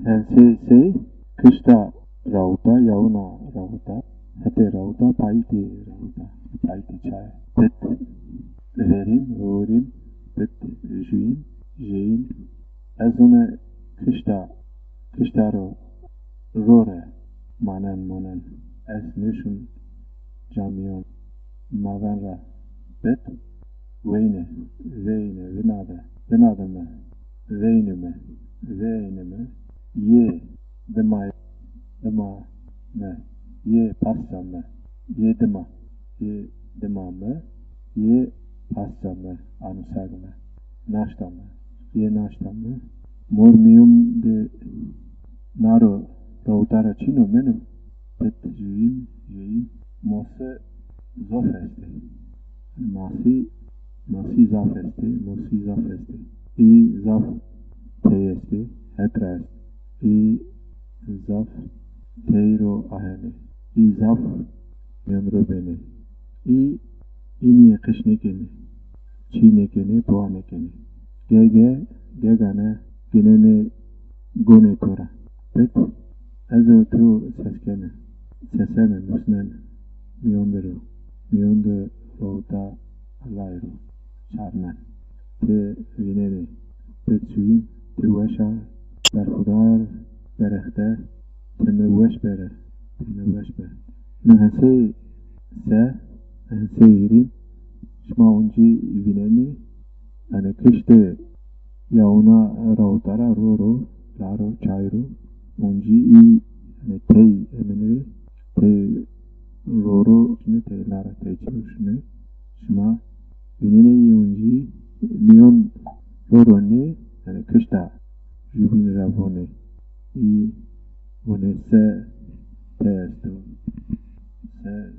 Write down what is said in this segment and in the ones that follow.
Hensei Krishna Rauta Yauna Rauta Hete Rauta Paiti Rauta Paiti Chai Pet Verim Urim Pet Juim Jein Azune Krishna Rore Manan Ez Nishun Jamion Mavanra Bet Veine Vinadame Veinime Ye Dema Me Ye Passame Ye Dema Me Ye Passame Anusagme Nashtame Ye Nashtame Mormium de Naro Rautara Chino Menum Pet Juim Jei Mose Zofeste Masi Zafeste I Zaf Teyeste Hetra I Zaf Teiro Ahene I Zaf Yandrobene I Ini Kishnekene Chinekene Toanekene Gegane Ginene Gone Tora Bet Ezo Tu Sesene Musnen Mionde Rota Alairo Charnan Te Vinere Petsuim Te Wesha Berkhudar Berechte Te me wesh bere Nuhese Irim Shma unji Vineni Ane Kishte Yauna Rautara Roro Laro Chairo Unji I Ane Tei Emenere Te Roro Shne Te Lara Te Chirushne Shma Vineni unji Mion Roro ne Ane Kishta Jubin Ravone I Vone Teesto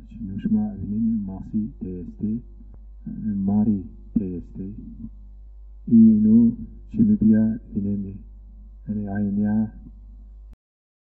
Chinushma Vineni Masi Teeste Mari Teeste I no Chimibia Vineni Ane Ainya